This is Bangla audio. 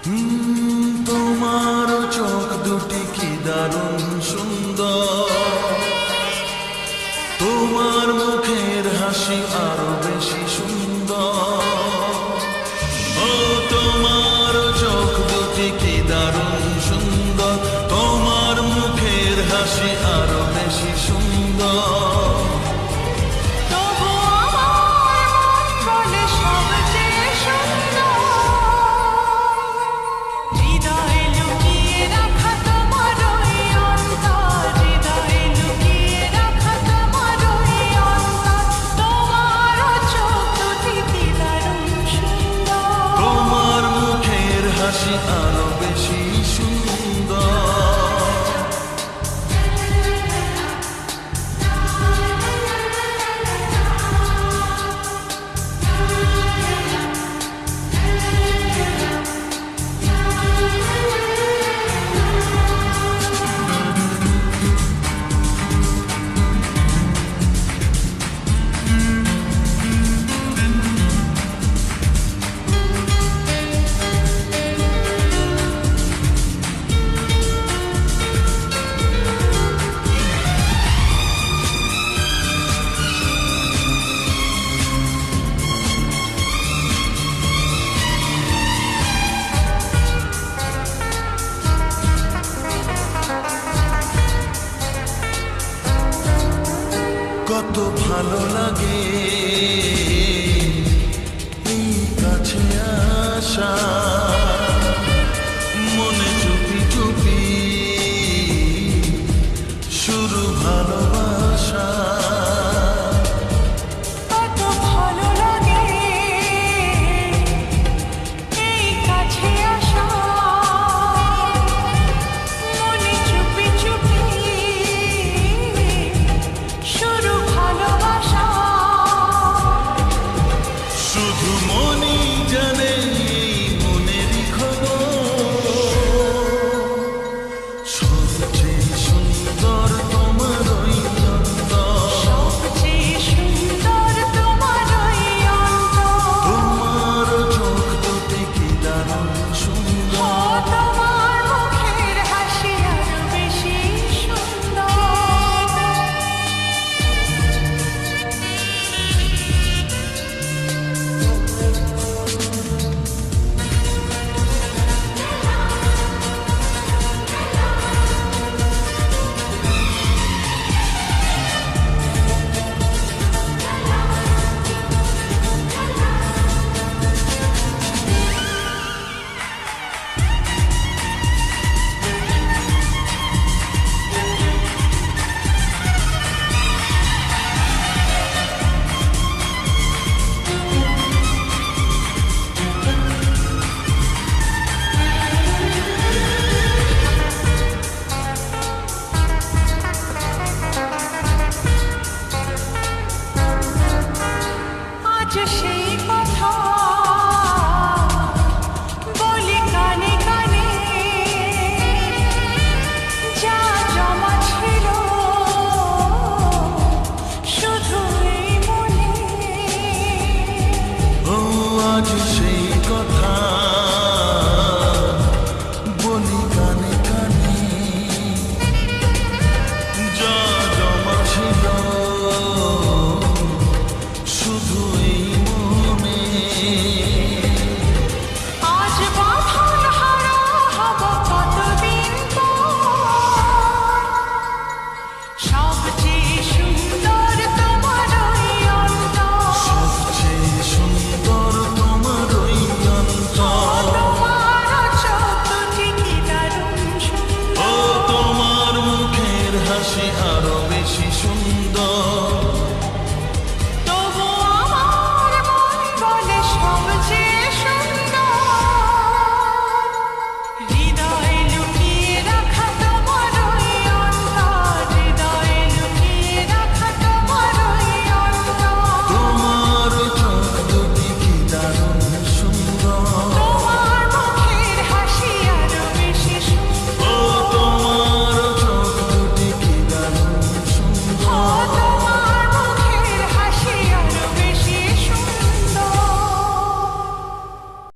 তোমার চোখ দুটি কি দারুণ সুন্দর, তোমার মুখের হাসি আরো বেশি সুন্দর। ও তোমার চোখ দুটি কি দারুণ সুন্দর, তোমার মুখের হাসি আরো বেশি সুন্দর। আরো বেশি সুন্দর। কত ভালো লাগে এই কাছে আসা, মনে চুপি চুপি শুরু ভালোবাসা। কত ভালো লাগে এই কাছে আসা, মনে চুপি চুপি শুরু ভালোবাসা। শুধু মনই জানে এই মনেরই খবর, সবচেয়ে সুন্দর তোমার ওই অন্তর, সবচেয়ে সুন্দর তোমার ওই অন্তর। তোমার চোখ দুটি কি দারুণ সুন্দর, তোমার মুখের হাসি আরো বেশি সুন্দর। সেই কথা বলি কানে কানে, যা জমা ছিল শুধু এই মনে। ও আজ সেই কথা